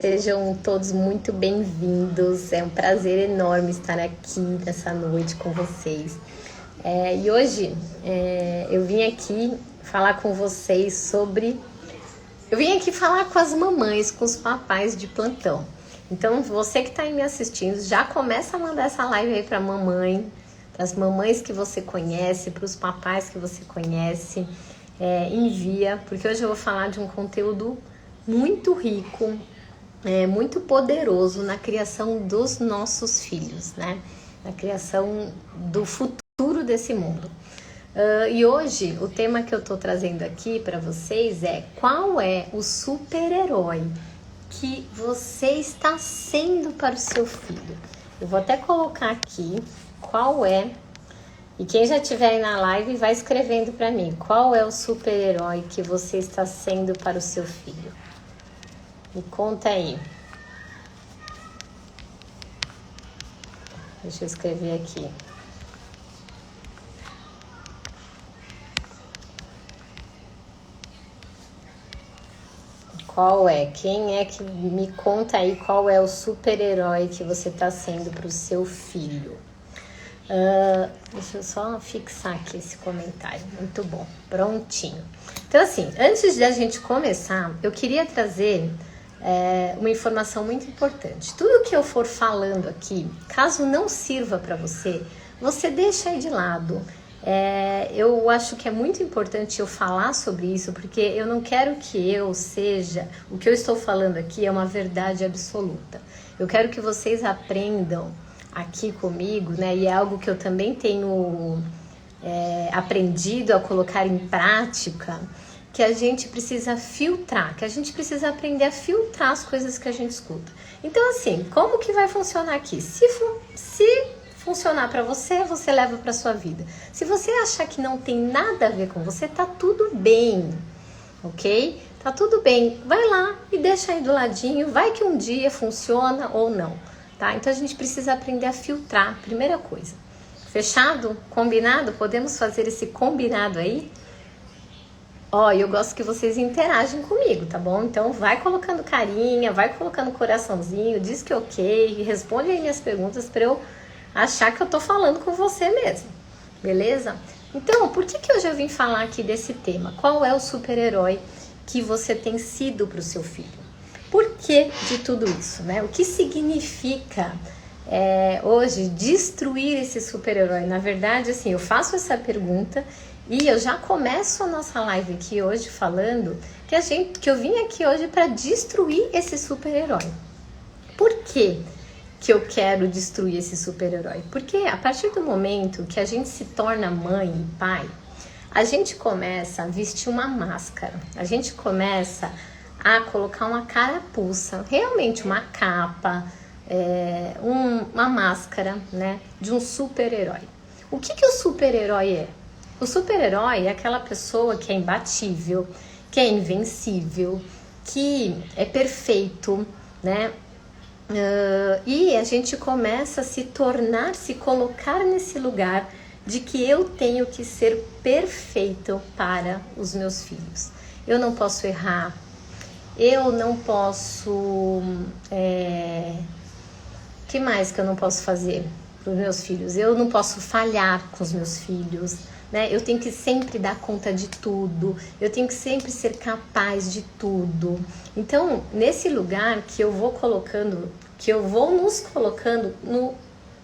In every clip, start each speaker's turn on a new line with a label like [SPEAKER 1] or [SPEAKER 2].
[SPEAKER 1] Sejam todos muito bem-vindos, é um prazer enorme estar aqui nessa noite com vocês. E hoje eu vim aqui falar com vocês sobre... Eu vim aqui falar com as mamães, com os papais de plantão. Então você que está aí me assistindo, já começa a mandar essa live aí para a mamãe, para as mamães que você conhece, para os papais que você conhece, envia, porque hoje eu vou falar de um conteúdo muito rico, muito poderoso na criação dos nossos filhos, né? Na criação do futuro desse mundo. E hoje o tema que eu tô trazendo aqui para vocês é: qual é o super-herói que você está sendo para o seu filho? Eu vou até colocar aqui qual é, e quem já estiver aí na live vai escrevendo para mim, qual é o super-herói que você está sendo para o seu filho? Me conta aí. Deixa eu escrever aqui. Qual é? Quem é que me conta aí qual é o super-herói que você está sendo para o seu filho? Deixa eu só fixar aqui esse comentário. Muito bom. Prontinho. Então, assim, antes da gente começar, eu queria trazer uma informação muito importante. Tudo que eu for falando aqui, caso não sirva para você, você deixa aí de lado. Eu acho que é muito importante eu falar sobre isso, porque eu não quero que o que eu estou falando aqui é uma verdade absoluta. Eu quero que vocês aprendam aqui comigo, né? E é algo que eu também tenho aprendido a colocar em prática, que a gente precisa filtrar, que a gente precisa aprender a filtrar as coisas que a gente escuta. Então, assim, como que vai funcionar aqui? Se funcionar para você, você leva para sua vida. Se você achar que não tem nada a ver com você, tá tudo bem, ok? Tá tudo bem. Vai lá e deixa aí do ladinho, vai que um dia funciona ou não, tá? Então a gente precisa aprender a filtrar, primeira coisa. Fechado? Combinado? Podemos fazer esse combinado aí? Eu gosto que vocês interagem comigo, tá bom? Então vai colocando carinha, vai colocando coraçãozinho, diz que ok, responde aí minhas perguntas para eu achar que eu tô falando com você mesmo, beleza? Então, por que hoje eu vim falar aqui desse tema? Qual é o super-herói que você tem sido para o seu filho? Por que de tudo isso, né? O que significa hoje destruir esse super-herói? Na verdade, assim, eu faço essa pergunta e eu já começo a nossa live aqui hoje falando que eu vim aqui hoje para destruir esse super-herói. Por quê que eu quero destruir esse super-herói? Porque a partir do momento que a gente se torna mãe e pai, a gente começa a vestir uma máscara, a gente começa a colocar uma carapuça, realmente uma capa, uma máscara, né, de um super-herói. O que o super-herói é? O super-herói é aquela pessoa que é imbatível, que é invencível, que é perfeito, né? E a gente começa a se colocar nesse lugar de que eu tenho que ser perfeito para os meus filhos. Eu não posso errar, eu não posso... que mais que eu não posso fazer para os meus filhos? Eu não posso falhar com os meus filhos, né? Eu tenho que sempre dar conta de tudo, eu tenho que sempre ser capaz de tudo. Então, nesse lugar que eu vou colocando, que eu vou nos colocando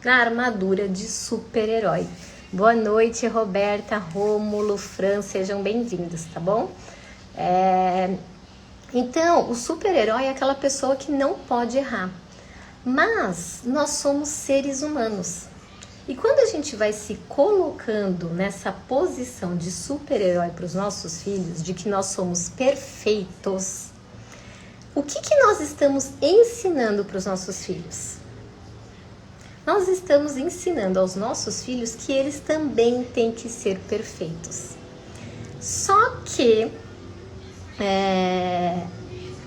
[SPEAKER 1] na armadura de super-herói. Boa noite, Roberta, Rômulo, Fran, sejam bem-vindos, tá bom? Então, o super-herói é aquela pessoa que não pode errar. Mas nós somos seres humanos. E quando a gente vai se colocando nessa posição de super-herói para os nossos filhos, de que nós somos perfeitos, o que nós estamos ensinando para os nossos filhos? Nós estamos ensinando aos nossos filhos que eles também têm que ser perfeitos. Só que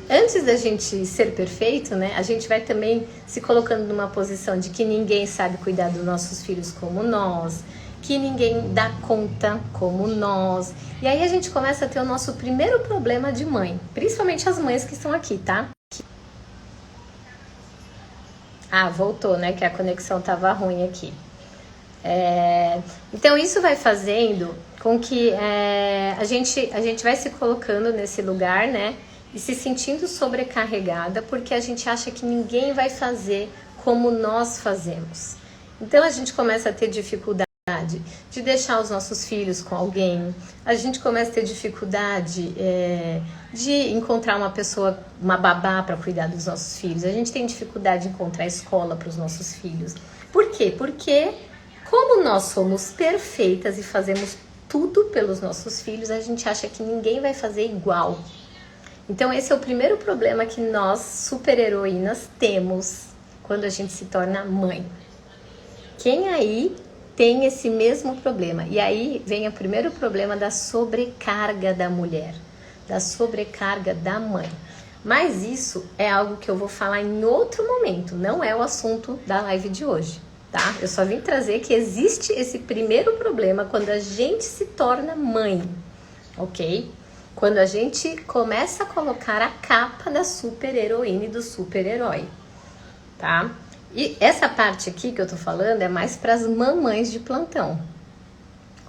[SPEAKER 1] antes da gente ser perfeito, né, a gente vai também se colocando numa posição de que ninguém sabe cuidar dos nossos filhos como nós, que ninguém dá conta como nós. E aí a gente começa a ter o nosso primeiro problema de mãe, principalmente as mães que estão aqui, tá? Ah, voltou, né? Que a conexão tava ruim aqui. Então isso vai fazendo com que a gente vai se colocando nesse lugar, né? E se sentindo sobrecarregada porque a gente acha que ninguém vai fazer como nós fazemos. Então a gente começa a ter dificuldade de deixar os nossos filhos com alguém, a gente começa a ter dificuldade de encontrar uma pessoa, uma babá para cuidar dos nossos filhos, a gente tem dificuldade de encontrar escola para os nossos filhos. Por quê? Porque como nós somos perfeitas e fazemos tudo pelos nossos filhos, a gente acha que ninguém vai fazer igual. Então esse é o primeiro problema que nós, super-heroínas, temos quando a gente se torna mãe. Quem aí tem esse mesmo problema? E aí vem o primeiro problema da sobrecarga da mulher, da sobrecarga da mãe. Mas isso é algo que eu vou falar em outro momento, não é o assunto da live de hoje, tá? Eu só vim trazer que existe esse primeiro problema quando a gente se torna mãe, ok? Quando a gente começa a colocar a capa da super-heroína e do super-herói, tá? E essa parte aqui que eu tô falando é mais para as mamães de plantão,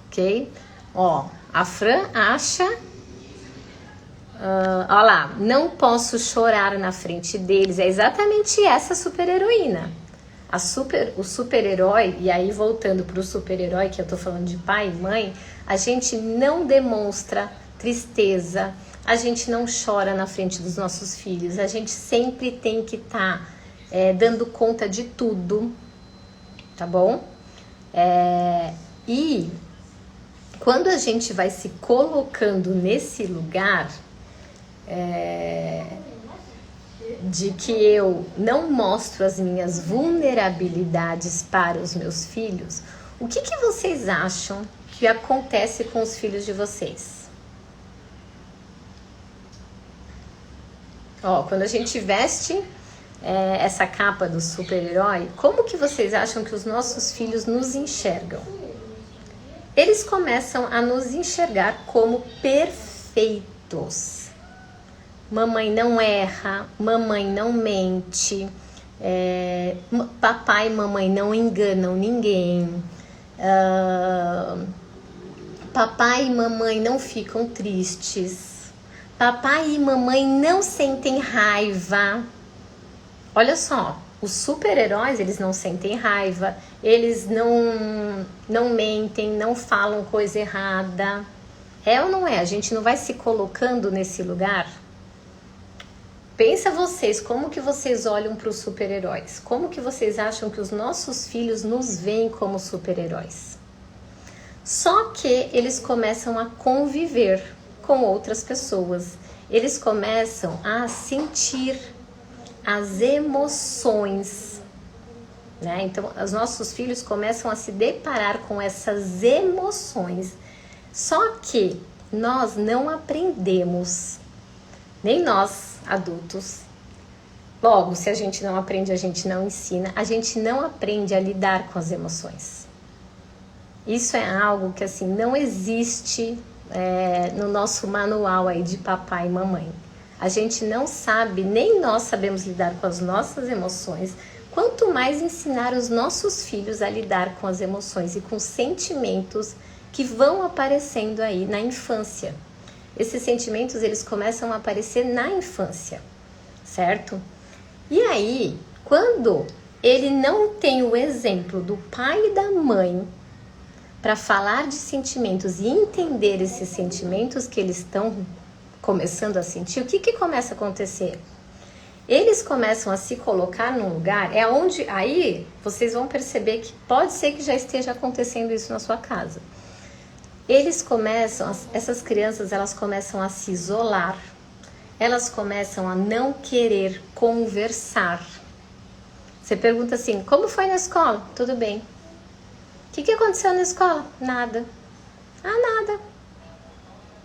[SPEAKER 1] ok? Ó, a Fran acha... ó lá, não posso chorar na frente deles. É exatamente essa super-heroína. O super-herói, e aí voltando pro super-herói, que eu tô falando de pai e mãe, a gente não demonstra tristeza, a gente não chora na frente dos nossos filhos, a gente sempre tem que estar dando conta de tudo, tá bom? E quando a gente vai se colocando nesse lugar de que eu não mostro as minhas vulnerabilidades para os meus filhos, o que vocês acham que acontece com os filhos de vocês? Ó, quando a gente veste essa capa do super-herói, como que vocês acham que os nossos filhos nos enxergam? Eles começam a nos enxergar como perfeitos. Mamãe não erra, mamãe não mente, papai e mamãe não enganam ninguém, papai e mamãe não ficam tristes, papai e mamãe não sentem raiva. Olha só, os super-heróis, eles não sentem raiva, eles não mentem, não falam coisa errada. É ou não é? A gente não vai se colocando nesse lugar? Pensa vocês, como que vocês olham para os super-heróis? Como que vocês acham que os nossos filhos nos veem como super-heróis? Só que eles começam a conviver com outras pessoas. Eles começam a sentir as emoções, né? Então, os nossos filhos começam a se deparar com essas emoções. Só que nós não aprendemos, nem nós, adultos. Logo, se a gente não aprende, a gente não ensina, a gente não aprende a lidar com as emoções. Isso é algo que, assim, não existe no nosso manual aí de papai e mamãe. A gente não sabe, nem nós sabemos lidar com as nossas emoções, quanto mais ensinar os nossos filhos a lidar com as emoções e com sentimentos que vão aparecendo aí na infância. Esses sentimentos, eles começam a aparecer na infância, certo? E aí, quando ele não tem o exemplo do pai e da mãe para falar de sentimentos e entender esses sentimentos que eles estão começando a sentir, o que começa a acontecer? Eles começam a se colocar num lugar, onde aí vocês vão perceber que pode ser que já esteja acontecendo isso na sua casa. Eles começam, essas crianças, elas começam a se isolar, elas começam a não querer conversar. Você pergunta assim, como foi na escola? Tudo bem. O que aconteceu na escola? Nada. Ah, nada.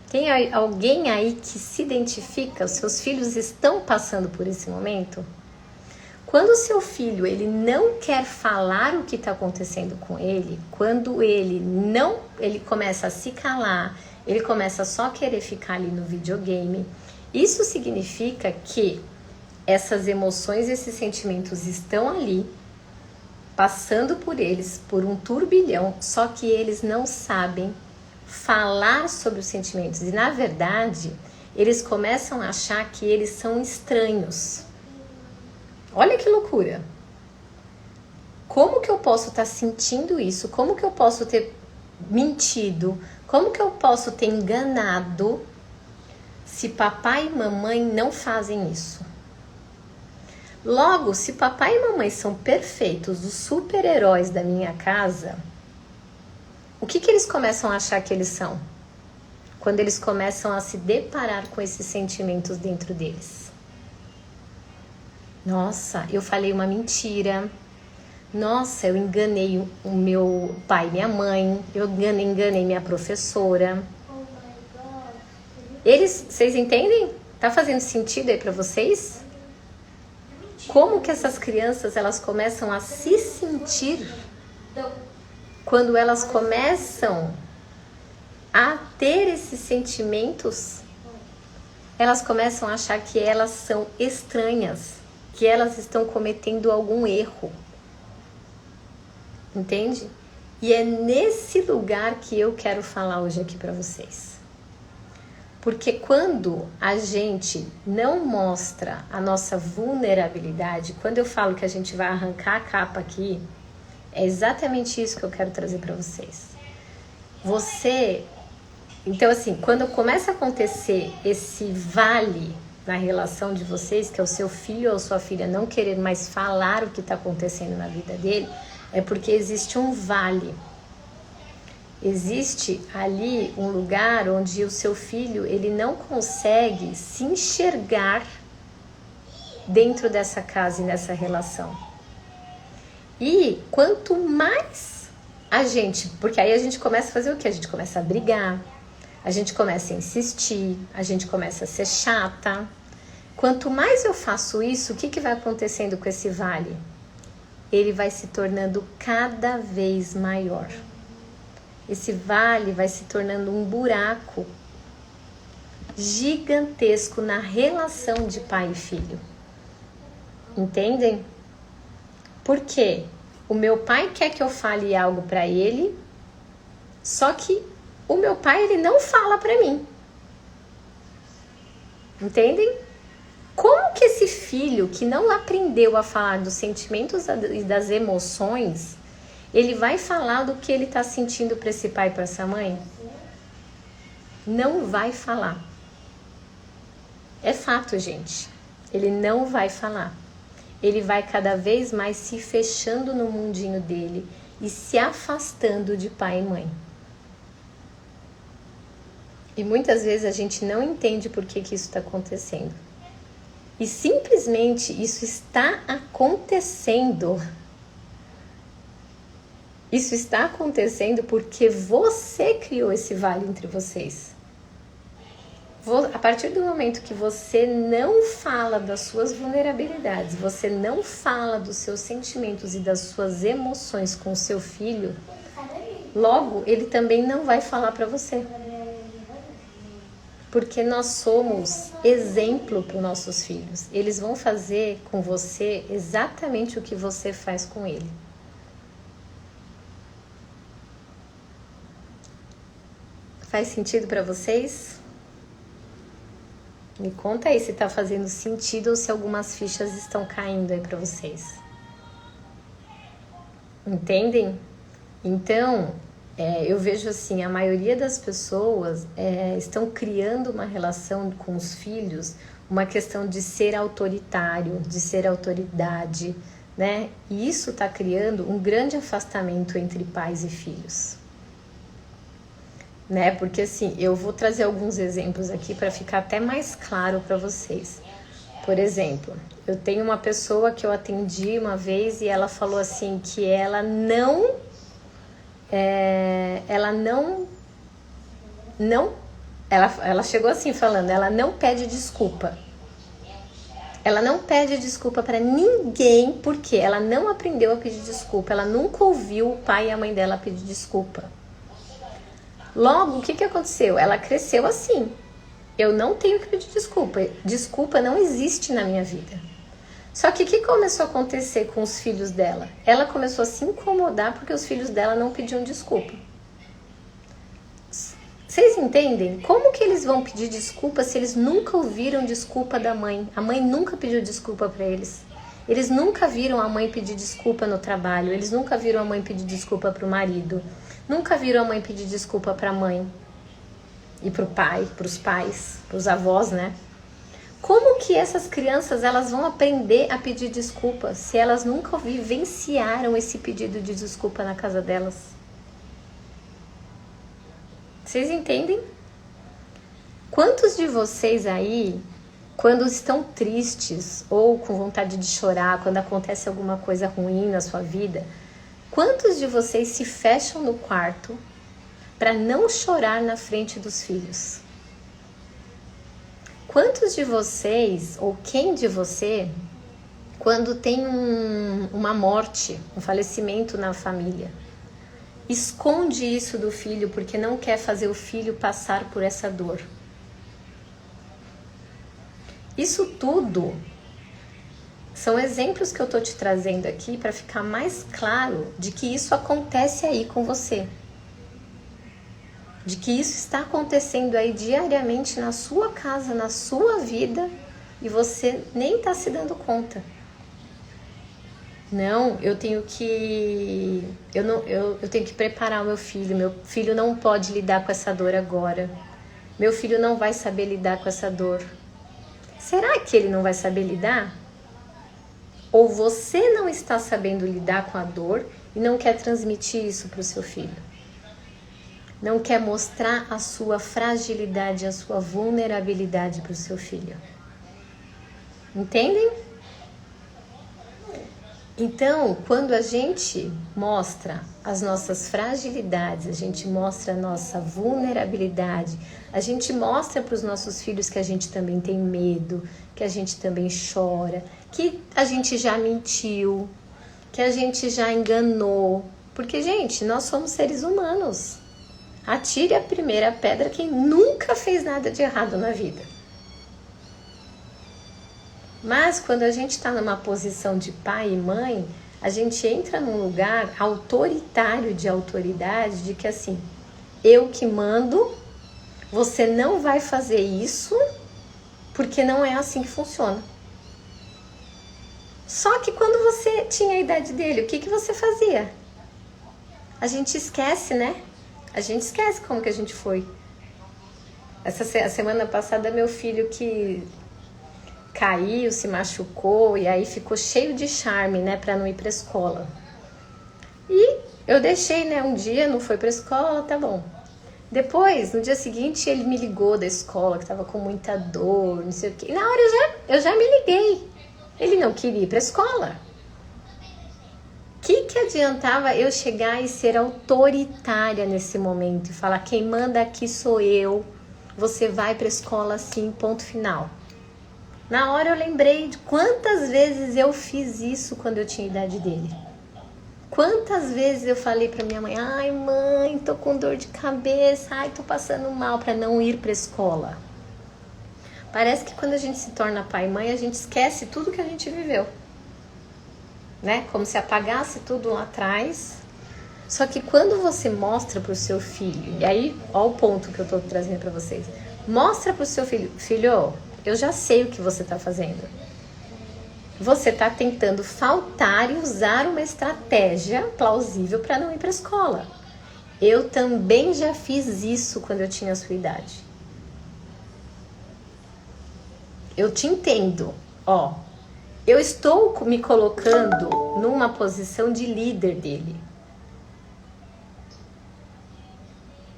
[SPEAKER 1] Tem alguém aí que se identifica? Os seus filhos estão passando por esse momento? Quando o seu filho ele não quer falar o que está acontecendo com ele, quando ele começa a se calar, ele começa só a querer ficar ali no videogame, isso significa que essas emoções, esses sentimentos estão ali, passando por eles, por um turbilhão, só que eles não sabem falar sobre os sentimentos. E na verdade, eles começam a achar que eles são estranhos. Olha que loucura! Como que eu posso estar sentindo isso? Como que eu posso ter mentido? Como que eu posso ter enganado se papai e mamãe não fazem isso? Logo, se papai e mamãe são perfeitos, os super-heróis da minha casa, o que eles começam a achar que eles são? Quando eles começam a se deparar com esses sentimentos dentro deles. Nossa, eu falei uma mentira. Nossa, eu enganei o meu pai e minha mãe. Eu enganei minha professora. Vocês entendem? Tá fazendo sentido aí pra vocês? Como que essas crianças, elas começam a se sentir quando elas começam a ter esses sentimentos? Elas começam a achar que elas são estranhas, que elas estão cometendo algum erro. Entende? E é nesse lugar que eu quero falar hoje aqui para vocês. Porque quando a gente não mostra a nossa vulnerabilidade, quando eu falo que a gente vai arrancar a capa aqui, é exatamente isso que eu quero trazer para vocês. Então assim, quando começa a acontecer esse vale na relação de vocês, que é o seu filho ou sua filha não querer mais falar o que está acontecendo na vida dele, é porque existe um vale. Existe ali um lugar onde o seu filho, ele não consegue se enxergar dentro dessa casa e nessa relação. E quanto mais a gente, porque aí a gente começa a fazer o quê? A gente começa a brigar, a gente começa a insistir, a gente começa a ser chata. Quanto mais eu faço isso, o que vai acontecendo com esse vale? Ele vai se tornando cada vez maior. Esse vale vai se tornando um buraco gigantesco na relação de pai e filho. Entendem? Por quê? O meu pai quer que eu fale algo para ele, só que o meu pai, ele não fala para mim. Entendem? Como que esse filho que não aprendeu a falar dos sentimentos e das emoções, ele vai falar do que ele está sentindo para esse pai e para essa mãe? Não vai falar. É fato, gente. Ele não vai falar. Ele vai cada vez mais se fechando no mundinho dele e se afastando de pai e mãe. E muitas vezes a gente não entende por que isso está acontecendo. E simplesmente isso está acontecendo. Isso está acontecendo porque você criou esse vale entre vocês. A partir do momento que você não fala das suas vulnerabilidades, você não fala dos seus sentimentos e das suas emoções com o seu filho, logo ele também não vai falar para você. Porque nós somos exemplo para os nossos filhos. Eles vão fazer com você exatamente o que você faz com ele. Faz sentido para vocês? Me conta aí se está fazendo sentido ou se algumas fichas estão caindo aí para vocês. Entendem? Então, eu vejo assim, a maioria das pessoas estão criando uma relação com os filhos, uma questão de ser autoritário, de ser autoridade, né? E isso está criando um grande afastamento entre pais e filhos. Né? Porque assim, eu vou trazer alguns exemplos aqui para ficar até mais claro para vocês. Por exemplo, eu tenho uma pessoa que eu atendi uma vez e ela falou assim que ela chegou assim falando, ela não pede desculpa. Ela não pede desculpa para ninguém porque ela não aprendeu a pedir desculpa. Ela nunca ouviu o pai e a mãe dela pedir desculpa. Logo, o que aconteceu? Ela cresceu assim. Eu não tenho que pedir desculpa. Desculpa não existe na minha vida. Só que o que começou a acontecer com os filhos dela? Ela começou a se incomodar porque os filhos dela não pediam desculpa. Vocês entendem? Como que eles vão pedir desculpa se eles nunca ouviram desculpa da mãe? A mãe nunca pediu desculpa para eles. Eles nunca viram a mãe pedir desculpa no trabalho. Eles nunca viram a mãe pedir desculpa para o marido. Nunca viram a mãe pedir desculpa para a mãe. E para o pai, para os pais, para os avós, né? Como que essas crianças elas vão aprender a pedir desculpa se elas nunca vivenciaram esse pedido de desculpa na casa delas? Vocês entendem? Quantos de vocês aí, quando estão tristes ou com vontade de chorar, quando acontece alguma coisa ruim na sua vida, quantos de vocês se fecham no quarto para não chorar na frente dos filhos? Quantos de vocês, ou quem de você, quando tem uma morte, um falecimento na família, esconde isso do filho porque não quer fazer o filho passar por essa dor? Isso tudo são exemplos que eu tô te trazendo aqui para ficar mais claro de que isso acontece aí com você. De que isso está acontecendo aí diariamente na sua casa, na sua vida, e você nem está se dando conta. Não, eu tenho que preparar o meu filho não pode lidar com essa dor agora. Meu filho não vai saber lidar com essa dor. Será que ele não vai saber lidar? Ou você não está sabendo lidar com a dor e não quer transmitir isso para o seu filho? Não quer mostrar a sua fragilidade, a sua vulnerabilidade para o seu filho. Entendem? Então, quando a gente mostra as nossas fragilidades, a gente mostra a nossa vulnerabilidade, a gente mostra para os nossos filhos que a gente também tem medo, que a gente também chora, que a gente já mentiu, que a gente já enganou. Porque, gente, nós somos seres humanos. Atire a primeira pedra quem nunca fez nada de errado na vida. Mas quando a gente está numa posição de pai e mãe, a gente entra num lugar autoritário de autoridade, de que assim, eu que mando, você não vai fazer isso, porque não é assim que funciona. Só que quando você tinha a idade dele, o que você fazia? A gente esquece, né? A gente esquece como que a gente foi. A semana passada, meu filho que caiu, se machucou e aí ficou cheio de charme, né, pra não ir pra escola. E eu deixei, né, um dia, não foi pra escola, tá bom. Depois, no dia seguinte, ele me ligou da escola, que tava com muita dor, não sei o quê. E na hora eu já me liguei. Ele não queria ir pra escola. Que adiantava eu chegar e ser autoritária nesse momento e falar, quem manda aqui sou eu, você vai pra escola assim, ponto final. Na hora eu lembrei de quantas vezes eu fiz isso quando eu tinha a idade dele. Quantas vezes eu falei pra minha mãe, ai mãe, tô com dor de cabeça, ai tô passando mal, pra não ir pra escola. Parece que quando a gente se torna pai e mãe, a gente esquece tudo que a gente viveu. Né? Como se apagasse tudo lá atrás. Só que quando você mostra pro seu filho, e aí, ó o ponto que eu tô trazendo pra vocês. Mostra pro seu filho, filho, eu já sei o que você tá fazendo. Você tá tentando faltar e usar uma estratégia plausível para não ir pra escola. Eu também já fiz isso quando eu tinha a sua idade. Eu te entendo, ó. Eu estou me colocando numa posição de líder dele.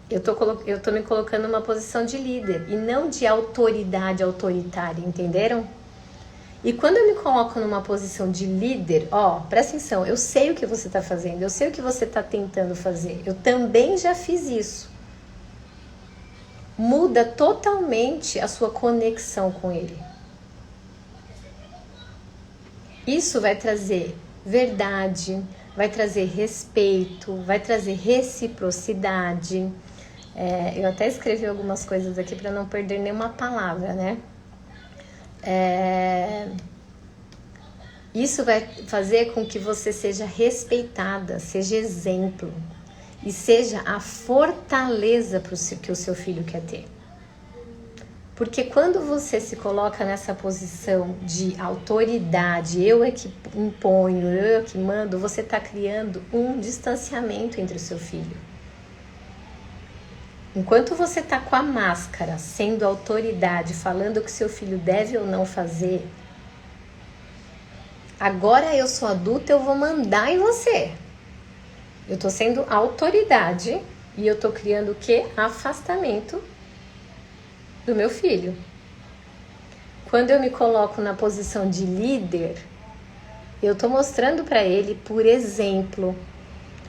[SPEAKER 1] Eu tô me colocando numa posição de líder e não de autoridade autoritária, entenderam? E quando eu me coloco numa posição de líder, ó, presta atenção, eu sei o que você tá fazendo, eu sei o que você tá tentando fazer. Eu também já fiz isso. Muda totalmente a sua conexão com ele. Isso vai trazer verdade, vai trazer respeito, vai trazer reciprocidade. Eu até escrevi algumas coisas aqui para não perder nenhuma palavra, né? Isso vai fazer com que você seja respeitada, seja exemplo e seja a fortaleza que o seu filho quer ter. Porque quando você se coloca nessa posição de autoridade, eu é que imponho, eu é que mando, você está criando um distanciamento entre o seu filho. Enquanto você está com a máscara, sendo autoridade, falando o que seu filho deve ou não fazer, agora eu sou adulta, eu vou mandar em você. Eu estou sendo autoridade e eu estou criando o quê? Afastamento do meu filho. Quando eu me coloco na posição de líder, eu estou mostrando para ele, por exemplo,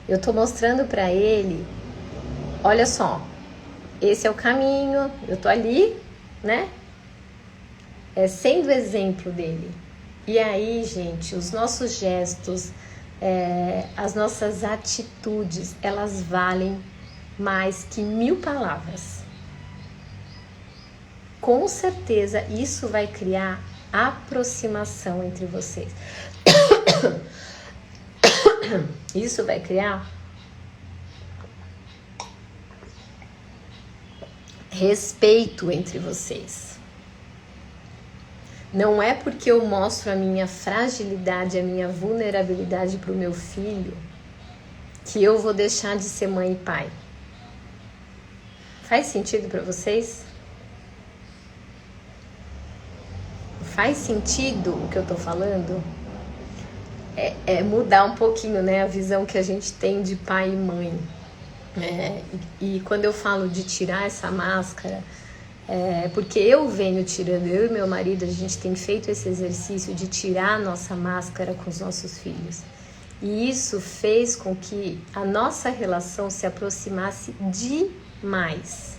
[SPEAKER 1] eu estou mostrando para ele, olha só, esse é o caminho, eu estou ali, né? Sendo exemplo dele. E aí, gente, os nossos gestos, as nossas atitudes, elas valem mais que 1000 palavras. Com certeza, isso vai criar aproximação entre vocês. Isso vai criar respeito entre vocês. Não é porque eu mostro a minha fragilidade, a minha vulnerabilidade para o meu filho que eu vou deixar de ser mãe e pai. Faz sentido para vocês? Faz sentido o que eu tô falando? É mudar um pouquinho, né, a visão que a gente tem de pai e mãe. E quando eu falo de tirar essa máscara, porque eu venho tirando, eu e meu marido, a gente tem feito esse exercício de tirar a nossa máscara com os nossos filhos. E isso fez com que a nossa relação se aproximasse demais.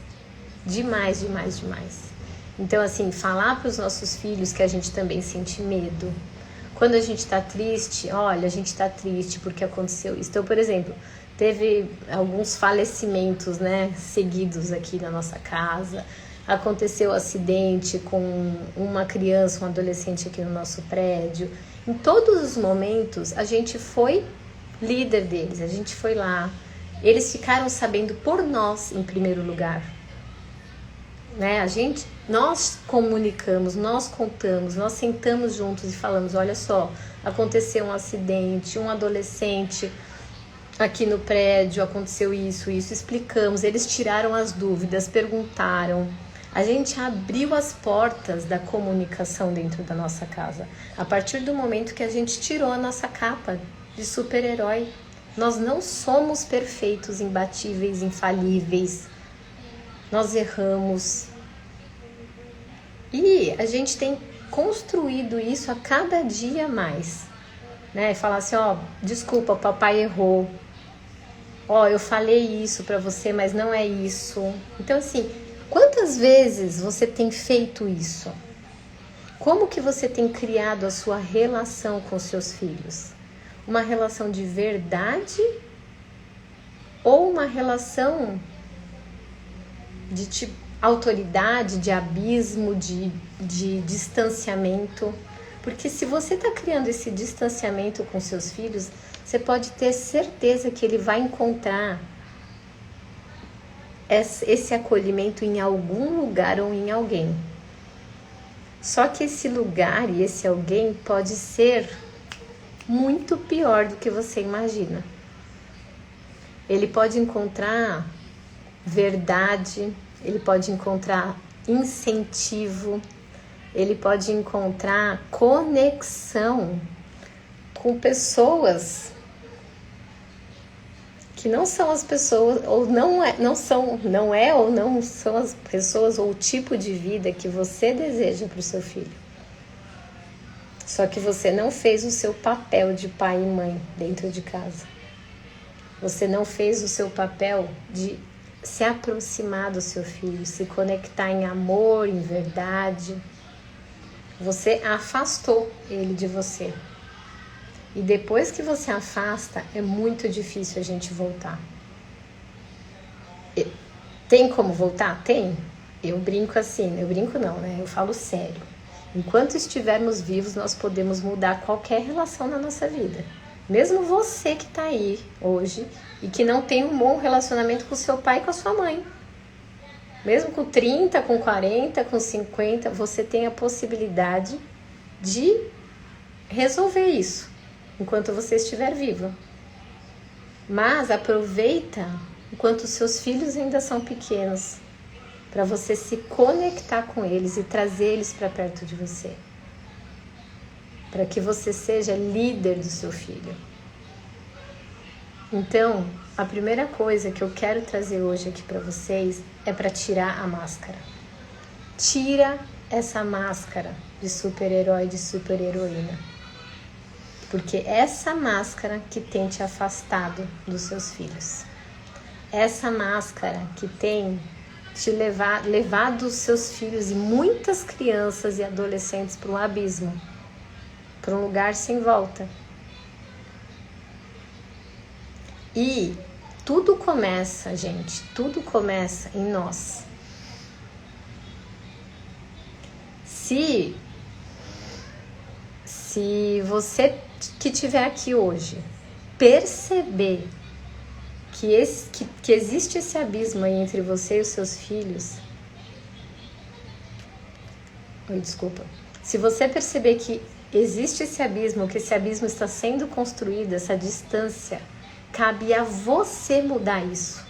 [SPEAKER 1] Demais, demais, demais. Então, assim, falar para os nossos filhos que a gente também sente medo. Quando a gente está triste, olha, a gente está triste porque aconteceu isso. Então, por exemplo, teve alguns falecimentos, né, seguidos aqui na nossa casa. Aconteceu um acidente com uma criança, um adolescente aqui no nosso prédio. Em todos os momentos, a gente foi líder deles, a gente foi lá. Eles ficaram sabendo por nós, em primeiro lugar. Né? Nós comunicamos, nós contamos, nós sentamos juntos e falamos, olha só, aconteceu um acidente, um adolescente aqui no prédio, aconteceu isso, explicamos, eles tiraram as dúvidas, perguntaram. A gente abriu as portas da comunicação dentro da nossa casa, a partir do momento que a gente tirou a nossa capa de super-herói. Nós não somos perfeitos, imbatíveis, infalíveis. Nós erramos. E a gente tem construído isso a cada dia mais. Né? Falar assim, ó, desculpa, papai errou. Ó, eu falei isso pra você, mas não é isso. Então, assim, quantas vezes você tem feito isso? Como que você tem criado a sua relação com seus filhos? Uma relação de verdade ou uma relação de autoridade, de abismo, de distanciamento? Porque se você está criando esse distanciamento com seus filhos, você pode ter certeza que ele vai encontrar esse acolhimento em algum lugar ou em alguém. Só que esse lugar e esse alguém pode ser muito pior do que você imagina. Ele pode encontrar verdade, ele pode encontrar incentivo, ele pode encontrar conexão com pessoas que não são as pessoas, ou não são as pessoas ou o tipo de vida que você deseja para o seu filho. Só que você não fez o seu papel de pai e mãe dentro de casa. Você não fez o seu papel de se aproximar do seu filho, se conectar em amor, em verdade. Você afastou ele de você. E depois que você afasta, é muito difícil a gente voltar. Tem como voltar? Tem. Eu brinco assim, eu brinco não, né? Eu falo sério. Enquanto estivermos vivos, nós podemos mudar qualquer relação na nossa vida. Mesmo você que está aí hoje e que não tem um bom relacionamento com seu pai e com a sua mãe. Mesmo com 30, com 40, com 50, você tem a possibilidade de resolver isso enquanto você estiver vivo. Mas aproveita enquanto seus filhos ainda são pequenos, para você se conectar com eles e trazer eles para perto de você. Para que você seja líder do seu filho. Então, a primeira coisa que eu quero trazer hoje aqui para vocês é para tirar a máscara. Tira essa máscara de super-herói, de super-heroína. Porque essa máscara que tem te afastado dos seus filhos. Essa máscara que tem te levado os seus filhos e muitas crianças e adolescentes para um abismo, para um lugar sem volta. E tudo começa, gente, tudo começa em nós. Se você que estiver aqui hoje perceber que existe esse abismo aí entre você e os seus filhos. Desculpa. Se você perceber que existe esse abismo, que esse abismo está sendo construído, essa distância, cabe a você mudar isso.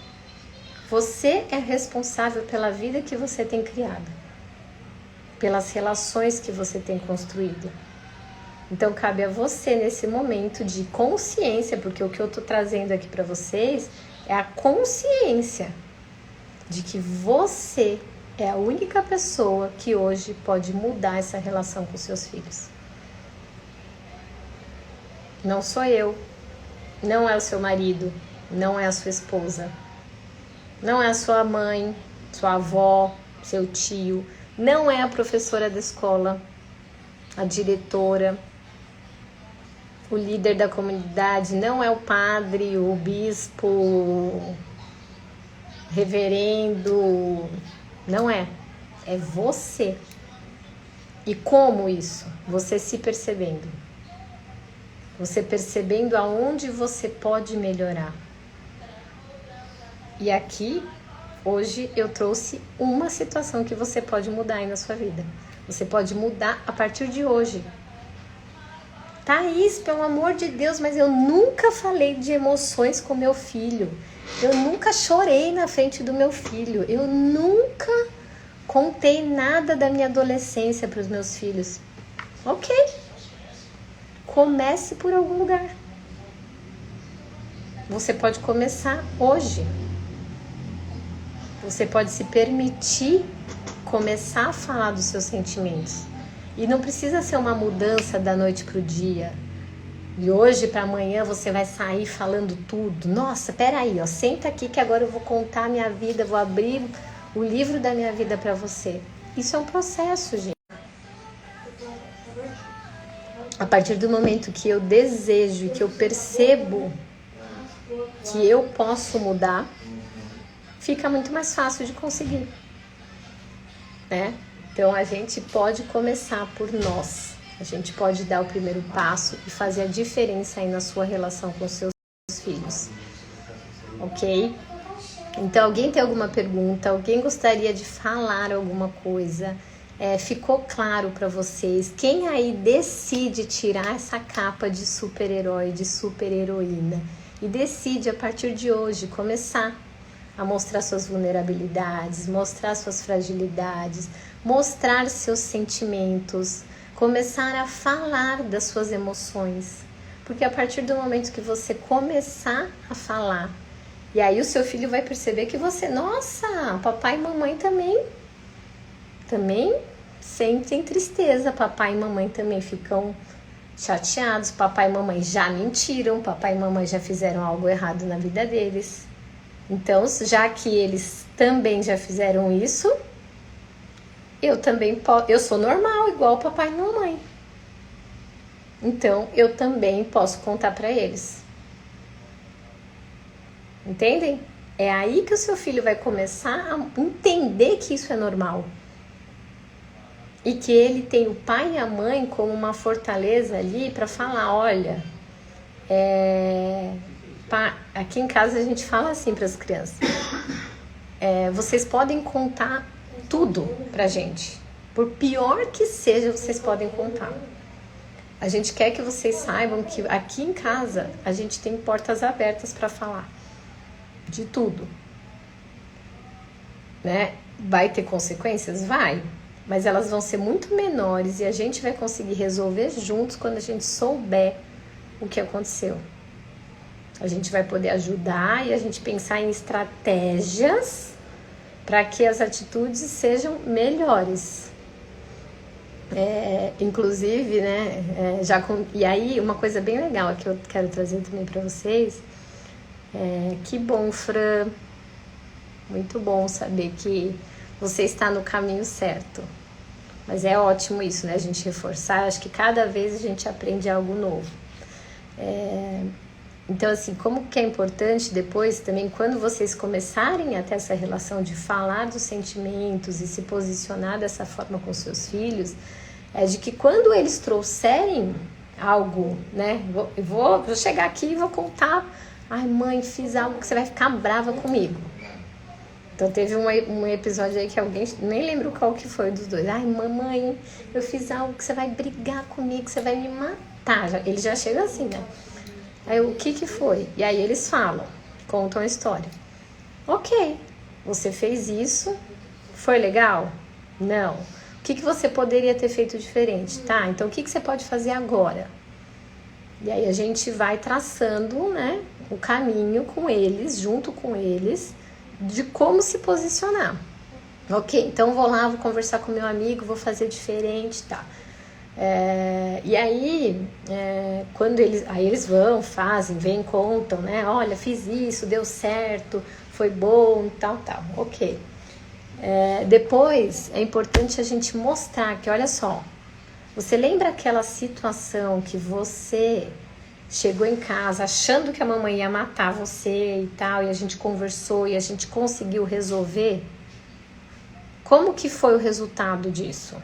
[SPEAKER 1] Você é responsável pela vida que você tem criado, pelas relações que você tem construído. Então, cabe a você, nesse momento de consciência, porque o que eu estou trazendo aqui para vocês é a consciência de que você é a única pessoa que hoje pode mudar essa relação com seus filhos. Não sou eu, não é o seu marido, não é a sua esposa, não é a sua mãe, sua avó, seu tio, não é a professora da escola, a diretora, o líder da comunidade, não é o padre, o bispo, o reverendo, não é. É você. E como isso? Você se percebendo. Você percebendo aonde você pode melhorar. E aqui, hoje, eu trouxe uma situação que você pode mudar aí na sua vida. Você pode mudar a partir de hoje. Thaís, pelo amor de Deus, mas eu nunca falei de emoções com meu filho. Eu nunca chorei na frente do meu filho. Eu nunca contei nada da minha adolescência para os meus filhos. Ok. Comece por algum lugar. Você pode começar hoje. Você pode se permitir começar a falar dos seus sentimentos. E não precisa ser uma mudança da noite para o dia. E hoje para amanhã você vai sair falando tudo. Nossa, peraí, ó, senta aqui que agora eu vou contar a minha vida, vou abrir o livro da minha vida para você. Isso é um processo, gente. A partir do momento que eu desejo e que eu percebo que eu posso mudar, fica muito mais fácil de conseguir, né? Então, a gente pode começar por nós. A gente pode dar o primeiro passo e fazer a diferença aí na sua relação com os seus filhos. Ok? Então, alguém tem alguma pergunta? Alguém gostaria de falar alguma coisa? Ficou claro para vocês? Quem aí decide tirar essa capa de super-herói, de super-heroína e decide, a partir de hoje, começar a mostrar suas vulnerabilidades, mostrar suas fragilidades, mostrar seus sentimentos, começar a falar das suas emoções. Porque a partir do momento que você começar a falar, e aí o seu filho vai perceber que você, nossa, papai e mamãe também sentem tristeza, papai e mamãe também ficam chateados, papai e mamãe já mentiram, papai e mamãe já fizeram algo errado na vida deles. Então, já que eles também já fizeram isso, eu sou normal, igual o papai e mamãe. Então, eu também posso contar para eles. Entendem? É aí que o seu filho vai começar a entender que isso é normal. E que ele tem o pai e a mãe como uma fortaleza ali para falar, olha, aqui em casa a gente fala assim para as crianças, vocês podem contar tudo pra gente, por pior que seja, vocês podem contar. A gente quer que vocês saibam que aqui em casa a gente tem portas abertas para falar de tudo, né? Vai ter consequências? Vai. Mas elas vão ser muito menores e a gente vai conseguir resolver juntos quando a gente souber o que aconteceu. A gente vai poder ajudar e a gente pensar em estratégias para que as atitudes sejam melhores. Inclusive, né, e aí uma coisa bem legal que eu quero trazer também para vocês, que bom, Fran, muito bom saber que você está no caminho certo. Mas é ótimo isso, né? A gente reforçar. Acho que cada vez a gente aprende algo novo. Então, assim, como que é importante depois também, quando vocês começarem a ter essa relação de falar dos sentimentos e se posicionar dessa forma com seus filhos, de que quando eles trouxerem algo, né? Vou chegar aqui e vou contar. Ai, mãe, fiz algo que você vai ficar brava comigo. Então teve um episódio aí que alguém, nem lembro qual que foi dos dois. Ai, mamãe, eu fiz algo que você vai brigar comigo, que você vai me matar. Ele já chega assim, né? Aí o que foi? E aí eles falam, contam a história. Ok, você fez isso, foi legal? Não. O que você poderia ter feito diferente? Tá, então o que você pode fazer agora? E aí a gente vai traçando, né, o caminho com eles, junto com eles, de como se posicionar. Ok, então vou lá, vou conversar com meu amigo, vou fazer diferente, tá? E aí, quando eles vão, fazem, vêm, contam, né? Olha, fiz isso, deu certo, foi bom, tal, ok. Depois, é importante a gente mostrar que, olha só, você lembra aquela situação que você chegou em casa achando que a mamãe ia matar você e tal, e a gente conversou e a gente conseguiu resolver? Como que foi o resultado disso?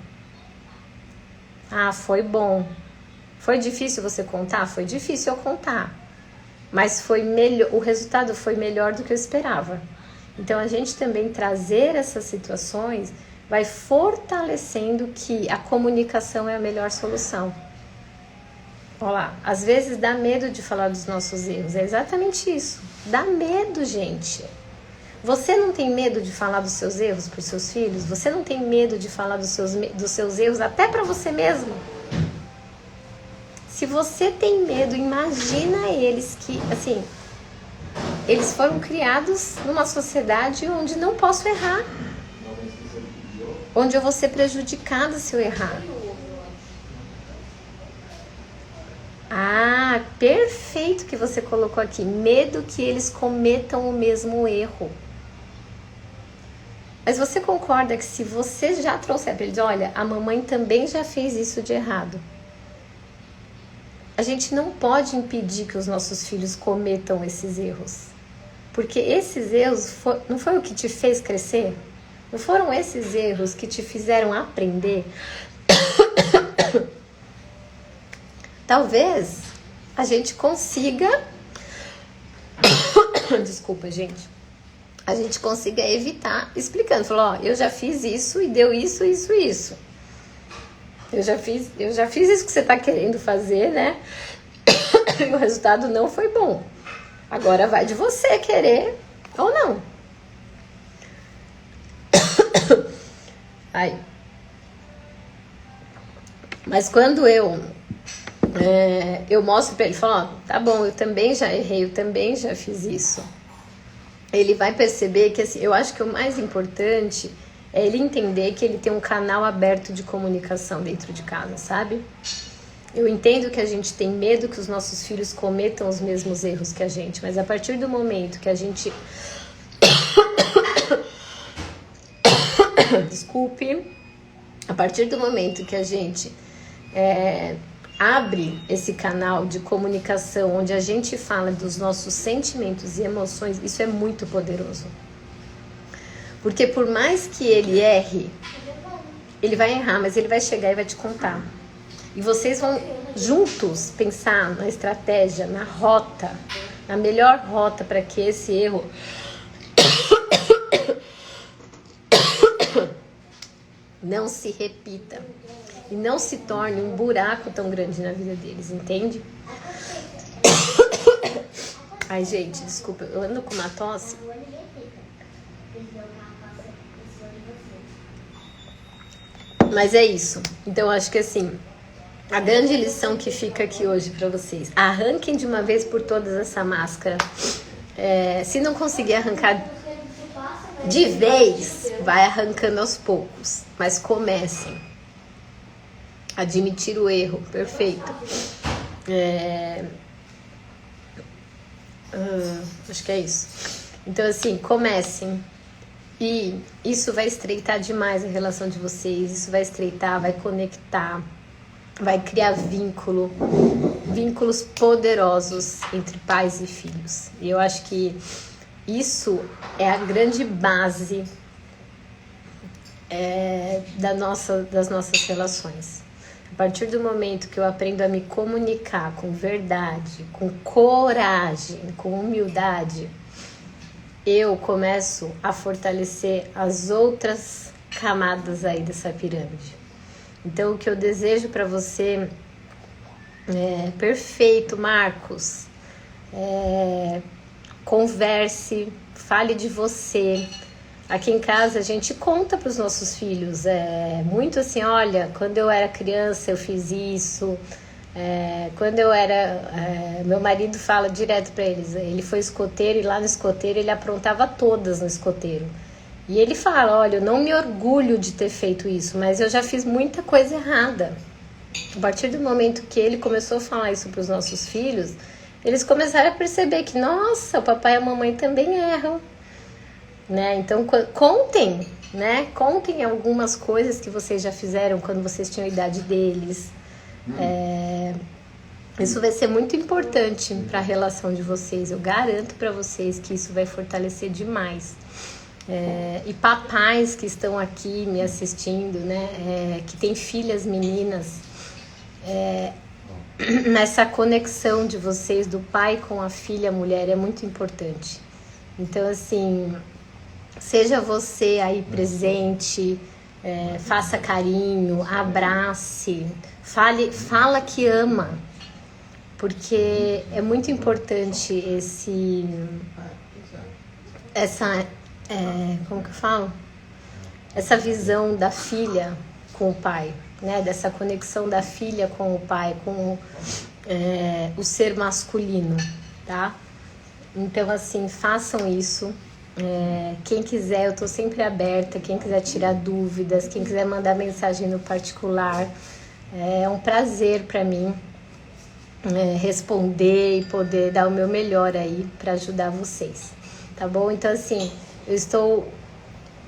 [SPEAKER 1] Ah, foi bom. Foi difícil você contar? Foi difícil eu contar. Mas foi melhor, o resultado foi melhor do que eu esperava. Então, a gente também trazer essas situações vai fortalecendo que a comunicação é a melhor solução. Olha lá, às vezes dá medo de falar dos nossos erros. É exatamente isso. Dá medo, gente. Você não tem medo de falar dos seus erros para os seus filhos? Você não tem medo de falar dos seus erros até para você mesmo? Se você tem medo, imagina eles que, assim, eles foram criados numa sociedade onde não posso errar. Onde eu vou ser prejudicada se eu errar. Ah, perfeito que você colocou aqui. Medo que eles cometam o mesmo erro. Mas você concorda que se você já trouxer para eles, olha, a mamãe também já fez isso de errado. A gente não pode impedir que os nossos filhos cometam esses erros. Porque esses erros não foi o que te fez crescer? Não foram esses erros que te fizeram aprender? Talvez a gente consiga... Desculpa, gente. A gente consiga evitar explicando. Falou, eu já fiz isso e deu isso. Eu já fiz isso que você está querendo fazer, né? E o resultado não foi bom. Agora vai de você querer ou não. Aí. Mas quando eu mostro para ele, falo, tá bom, eu também já errei, eu também já fiz isso. Ele vai perceber que, assim, eu acho que o mais importante é ele entender que ele tem um canal aberto de comunicação dentro de casa, sabe? Eu entendo que a gente tem medo que os nossos filhos cometam os mesmos erros que a gente, mas a partir do momento que a gente... Desculpe. A partir do momento que a gente abre esse canal de comunicação, onde a gente fala dos nossos sentimentos e emoções, isso é muito poderoso. Porque por mais que ele erre, ele vai errar, mas ele vai chegar e vai te contar. E vocês vão juntos pensar na estratégia, na rota, na melhor rota para que esse erro não se repita e não se torne um buraco tão grande na vida deles, entende? Ai, gente, desculpa, eu ando com uma tosse. Mas é isso. Então, acho que assim, a grande lição que fica aqui hoje para vocês: arranquem de uma vez por todas essa máscara. Se não conseguir arrancar de vez, vai arrancando aos poucos. Mas comecem. Admitir o erro, perfeito. Acho que é isso. Então, assim, comecem. E isso vai estreitar demais a relação de vocês. Isso vai estreitar, vai conectar, vai criar vínculos poderosos entre pais e filhos. E eu acho que isso é a grande base das nossas relações. A partir do momento que eu aprendo a me comunicar com verdade, com coragem, com humildade, eu começo a fortalecer as outras camadas aí dessa pirâmide. Então, o que eu desejo para você perfeito, Marcos, converse, fale de você. Aqui em casa a gente conta para os nossos filhos, muito assim, olha, quando eu era criança eu fiz isso, quando eu era, meu marido fala direto para eles, ele foi escoteiro e lá no escoteiro ele aprontava todas no escoteiro. E ele fala, olha, eu não me orgulho de ter feito isso, mas eu já fiz muita coisa errada. A partir do momento que ele começou a falar isso para os nossos filhos, eles começaram a perceber que, nossa, o papai e a mamãe também erram. Né? Então, contem, né? Contem algumas coisas que vocês já fizeram quando vocês tinham a idade deles. Isso vai ser muito importante para a relação de vocês. Eu garanto para vocês que isso vai fortalecer demais. E papais que estão aqui me assistindo, né? Que têm filhas meninas, nessa conexão de vocês, do pai com a filha mulher, é muito importante. Então, assim, seja você aí presente, faça carinho, abrace, fala que ama, porque é muito importante como que eu falo? Essa visão da filha com o pai, né? Dessa conexão da filha com o pai, com o ser masculino, tá? Então, assim, façam isso. Quem quiser, eu tô sempre aberta. Quem quiser tirar dúvidas, quem quiser mandar mensagem no particular, é um prazer para mim responder e poder dar o meu melhor aí para ajudar vocês, tá bom? Então, assim, eu estou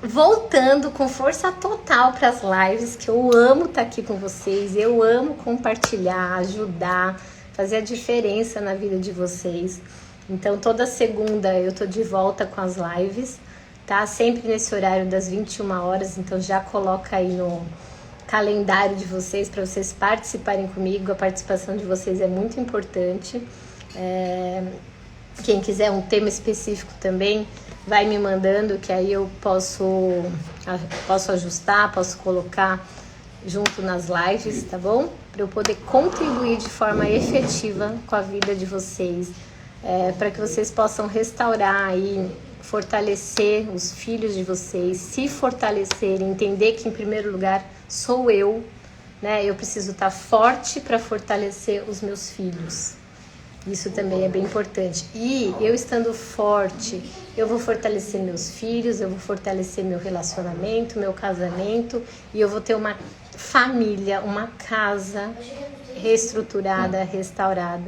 [SPEAKER 1] voltando com força total para as lives, que eu amo estar aqui com vocês, eu amo compartilhar, ajudar, fazer a diferença na vida de vocês. Então, toda segunda eu tô de volta com as lives, tá? Sempre nesse horário das 21 horas, então já coloca aí no calendário de vocês para vocês participarem comigo. A participação de vocês é muito importante. Quem quiser um tema específico também, vai me mandando, que aí eu posso ajustar, posso colocar junto nas lives, tá bom? Para eu poder contribuir de forma efetiva com a vida de vocês, para que vocês possam restaurar e fortalecer os filhos de vocês, se fortalecer, entender que em primeiro lugar sou eu, né? Eu preciso estar forte para fortalecer os meus filhos. Isso também é bem importante. E eu estando forte, eu vou fortalecer meus filhos, eu vou fortalecer meu relacionamento, meu casamento, e eu vou ter uma família, uma casa reestruturada, restaurada.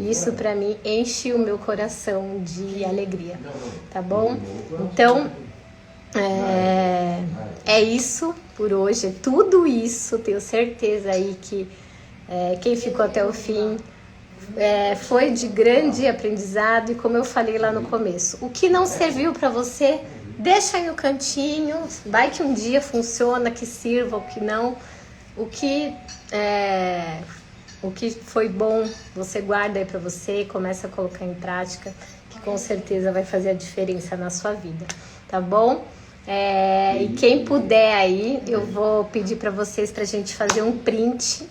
[SPEAKER 1] E isso para mim enche o meu coração de alegria, tá bom? Então, é isso por hoje, é tudo isso. Tenho certeza aí que quem ficou até o fim foi de grande aprendizado. E como eu falei lá no começo, o que não serviu para você, deixa aí no cantinho, vai que um dia funciona, que sirva, ou que não. O que foi bom, você guarda aí pra você, começa a colocar em prática, que com certeza vai fazer a diferença na sua vida, tá bom? E quem puder aí, eu vou pedir pra vocês pra gente fazer um print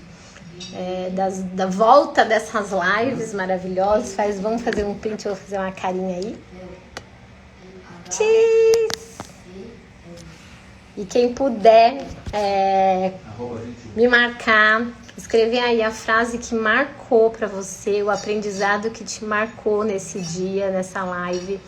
[SPEAKER 1] da volta dessas lives maravilhosas. Vamos fazer um print, eu vou fazer uma carinha aí. Cheese! E quem puder me marcar, escrever aí a frase que marcou para você, o aprendizado que te marcou nesse dia, nessa live.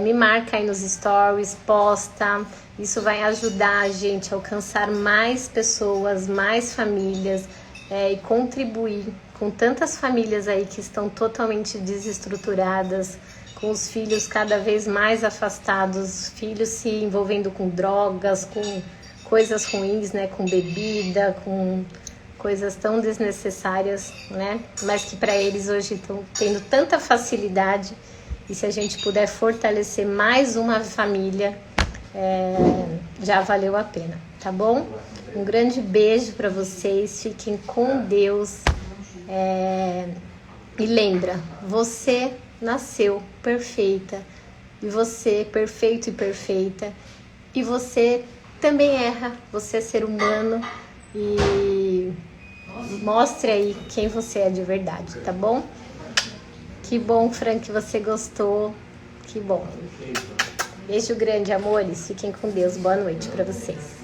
[SPEAKER 1] Me marca aí nos stories, posta. Isso vai ajudar a gente a alcançar mais pessoas, mais famílias e contribuir com tantas famílias aí que estão totalmente desestruturadas, com os filhos cada vez mais afastados, filhos se envolvendo com drogas, com coisas ruins, né, com bebida, com coisas tão desnecessárias, né, mas que para eles hoje estão tendo tanta facilidade. E se a gente puder fortalecer mais uma família, já valeu a pena, tá bom? Um grande beijo para vocês, fiquem com Deus. E lembra, você nasceu perfeita, e você perfeito e perfeita, e você também erra, você é ser humano, e mostre aí quem você é de verdade, tá bom? Que bom, Fran, que você gostou, que bom. Beijo grande, amores, fiquem com Deus, boa noite para vocês.